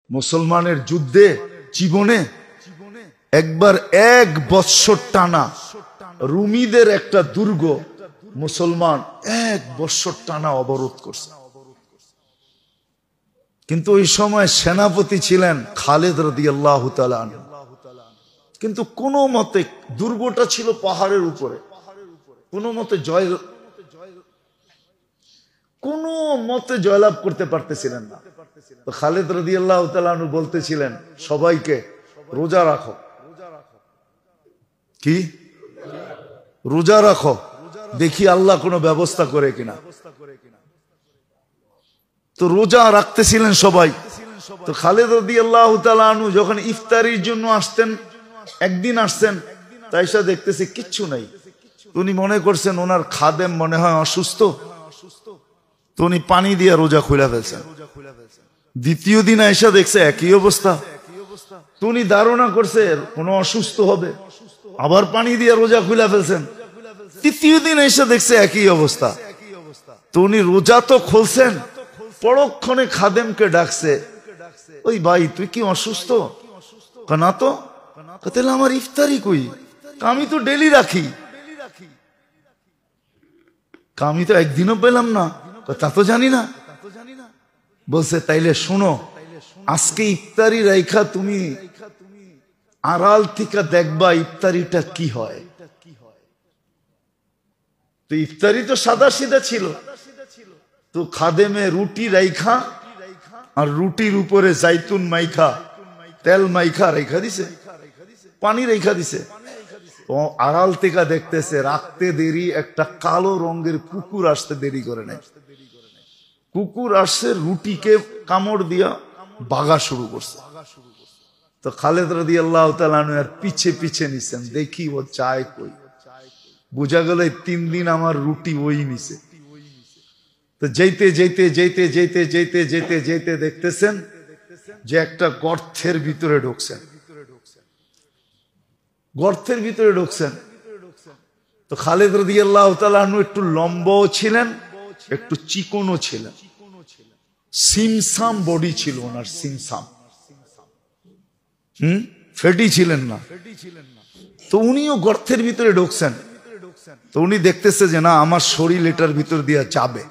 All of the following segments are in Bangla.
মুসলমানের যুদ্ধে জীবনে একবার 1 বৎসর টানা রুমিদের একটা দুর্গ মুসলমান 1 বৎসর টানা অবরোধ করছে। কিন্তু ওই সময় সেনাপতি ছিলেন খালিদ রাদিয়াল্লাহু তাআলা আনহু। কিন্তু কোনো মতে দুর্গটা ছিল পাহাড়ের উপরে, কোনো মতে জয়লাভ করতে পারতেছিলেন না। তো খালিদ রাদিয়াল্লাহু তাআলা আনহু বলতেছিলেন সবাইকে, রোজা রাখো। কি রোজা রাখো, দেখি আল্লাহ কোনো ব্যবস্থা করে কিনা। তো রোজা রাখতেছিলেন সবাই। তো খালিদ রাদিয়াল্লাহু তাআলা আনহু যখন ইফতারির জন্য আসতেন, একদিন আসছেন, তাইসা দেখতেছে কিচ্ছু নাই। উনি মনে করছেন ওনার খাদেম মনে হয় অসুস্থ, তো উনি পানি দিয়ে রোজা খুলে ফেলছেন। দ্বিতীয় দিন আইসা দেখছে একই অবস্থা, তো উনি ধারণা করছে কোনো অসুস্থ হবে, আবার পানি দিয়ে রোজা খুলে ফেলছেন। তৃতীয় দিন এসে দেখছে একই অবস্থা, তো উনি রোজা তো খুলছেন, পরক্ষণে খাদেমকে ডাকছে, ওই ভাই তুই কি অসুস্থ? না তো। তাহলে আমার ইফতারি কই? আমি তো ডেলি রাখি, আমি তো একদিনও পেলাম না। তা তো জানি না। বলছে তাইলে শুনো, আজকে ইফতারি রাইখা তুমি আড়াল থেকে দেখবা ইফতারিটা কি হয়। তো ইফতারি তো সাদা সিধা ছিল, তো খাদেমে রুটি রাইখা আর রুটির উপরে জাইতুন মাইখা, তেল মাইখা রেখা দিছে, পানি রেখা দিছে। ও আড়াল থেকে দেখতেছে রাখতে দেরি, একটা কালো রঙের কুকুর আসতে দেরি করে নাই। কুকুর আসছে, রুটিকে কামড় দিয়া বাগা শুরু করছে। তো খালিদ রাদিয়াল্লাহু তাআলা আনহু এর পিছে পিছে নিছেন, দেখি ও চায় কই। বুঝা গেল 3 দিন আমার রুটি ওই নিছে। তো যেতে যেতে যেতে যেতে যেতে যেতে যেতে দেখতেছেন যে একটা গর্তের ভিতরে ঢুকছেন, গর্তের ভিতরে ঢুকছেন। তো খালিদ রাদিয়াল্লাহু তাআলা আনহু একটু লম্বাও ছিলেন, একটু চিকনও ছিলেন, সিমসাম বডি ছিল ওনার, সিমসাম, ফেটি ছিলেন না। তো উনিও গর্তের ভিতরে ঢুকছেন। তো উনি দেখতেছে যে না, আমার শরীর এটার ভিতর দিয়ে যাবে।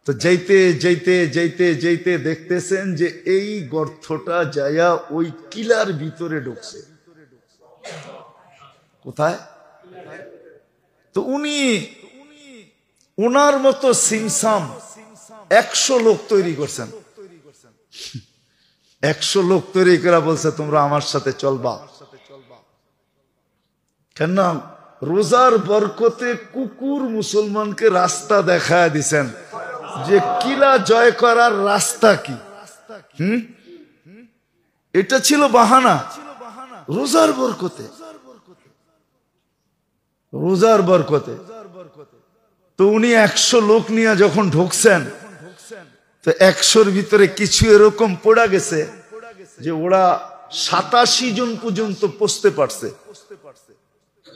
তো যেতে যেতে যেতে যেতে দেখতেছেন যে এই গর্তটা যায়া ওই কিলার ভিতরে ঢুকছে। কোথায়? তো উনি ওনার মতো সিমসাম 100 লোক তৈরি করছেন। 100 লোক তৈরি করে বলছে তোমরা আমার সাথে চলবা। কেন? রোজার বরকতে কুকুর মুসলমানকে রাস্তা দেখায় দিছেন যে কিলা জয় করার রাস্তা কি। এটা ছিল বাহানা। রোজার বরকতে, রোজার বরকতে। তো উনি 100 লোক নিয়ে যখন ঢুকছেন, তো 100-র ভিতরে কিছু এরকম পড়া গেছে যে ওরা 87 জন পর্যন্ত পৌঁছতে পারছে।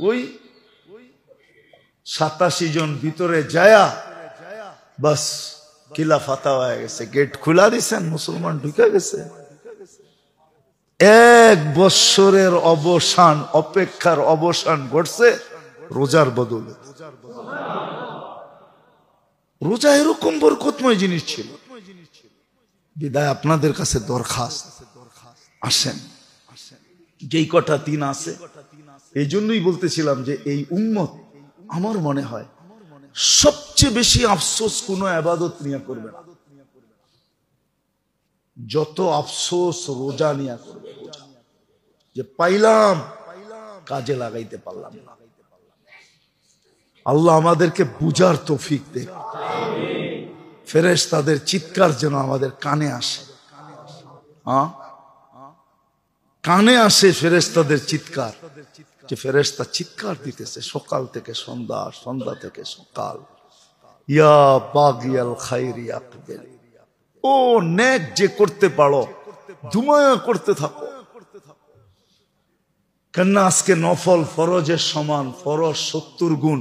ওই 87 জন ভিতরে যায়া বাস কিলা ফাতা হয়ে গেছে, গেট খোলা দিছেন, মুসলমান ঢুকে গেছে। 1 বৎসরের অবসান, অপেক্ষার অবসান ঘটছে রোজার বদলে। রোজা এরকম বরকতময় জিনিস ছিল। বিদায় আপনাদের কাছে দরখাস্ত, আসেন যেই কটা দিন আছে। এই জন্যই বলতেছিলাম যে এই উম্মত আমার মনে হয় সবচেয়ে বেশি আফসোস কোন ইবাদত নিয়ে করবে না, যত আফসোস রোজা নিয়ে করবে। যে পাইলাম, কাজে লাগাইতে পারলাম না। আল্লাহ আমাদেরকে বুঝার তৌফিক দেয়। ফেরেশতাদের চিৎকার যেন আমাদের কানে আসে, কানে আসে ফেরেশতাদের চিৎকার। যে ফেরেশতা চিৎকার দিতেছে সকাল থেকে সন্ধ্যা, সন্ধ্যা থেকে সকাল, ইয়া বাগিয়াল খায়রি আকবিল, ও নেক যে করতে পারো দুমায়া করতে থাকো। কেননা আজকে নফল ফরজের সমান, ফরজ 70 গুণ,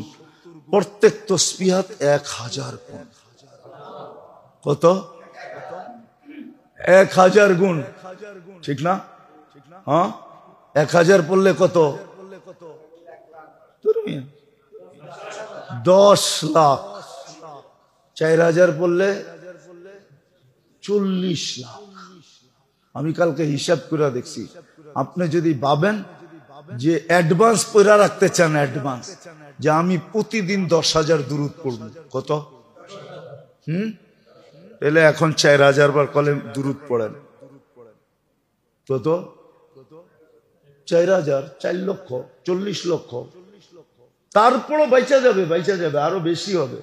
প্রত্যেক তাসবিহাত 1000 গুণ। কত? 1000 গুণ, ঠিক না? হ্যাঁ, 1000 পড়লে কত? 10 লাখ। 4000 পড়লে 40 লাখ। আমি কালকে হিসাব করে দেখছি, আপনি যদি ভাবেন যে অ্যাডভান্স পড়া রাখতে চান, অ্যাডভান্স যে আমি প্রতিদিন 10,000 দুরূদ পড়ব, কত? তাহলে এখন 4000 বার কলেম দুরূদ পড়েন, কত? 4000, 4 লক্ষ, 40 লক্ষ। তারপরও বাইচা যাবে, বাইচা যাবে, আরো বেশি হবে।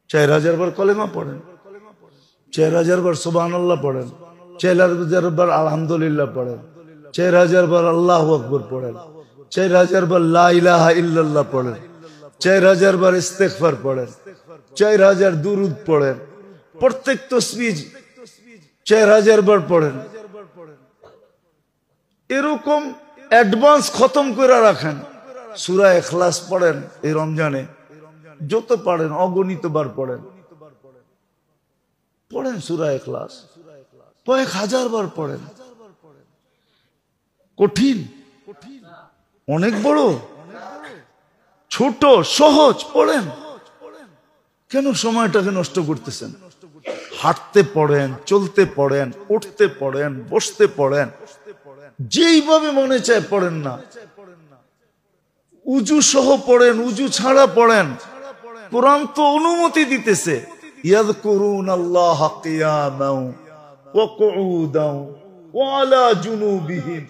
4000 বার কলেমা পড়েন, 4000 বার সুবহানাল্লাহ পড়েন, 4000 বার আলহামদুলিল্লাহ পড়েন, 4000 বার আল্লাহু আকবার পড়েন, 4000 বার লা ইলাহা ইল্লাল্লাহ পড়েন, 4000 বার ইস্তিগফার পড়েন, 4000 দুরূদ পড়েন, প্রত্যেক তাসবিহ 4000 বার পড়েন। এরকম অ্যাডভান্স খতম করে রাখেন। সূরা ইখলাস পড়েন এই রমজানে, যত পারেন অগণিত বার পড়েন, পড়েন সূরা ইখলাস, কয়েক হাজার বার পড়েন। কঠিন? অনেক বড়? ছোট? সহজ? পড়েন। কেন সময়টাকে নষ্ট করতেছেন? হাঁটতে পড়েন, চলতে পড়েন, উঠতে পড়েন, বসতে পড়েন, যেইভাবে মনে চায় পড়েন না। উজু সহ পড়েন, উজু ছাড়া পড়েন। কোরআন তো অনুমতি দিতেছে, ইয়াযকুরুনাল্লাহা কিয়ামান ওয়া কুউদান ওয়া আলা জুনুবিহিম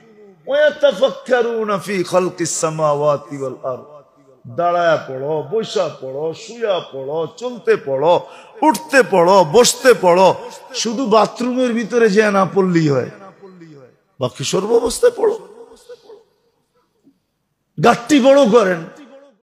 ওয়া ইয়াতাফাক্কারুনা ফি খালকিস সামাওয়াতি ওয়াল আরদ। দাঁড়ায়া পড়ো, বসা পড়ো, শুয়া পড়ো, চলতে পড়ো, উঠতে পড়ো, বসতে পড়ো। শুধু বাথরুমের ভিতরে যে না পড়লেই হয়, বাকি সর্বাবস্থায় পড়ো। গাঁটটি বড় করেন,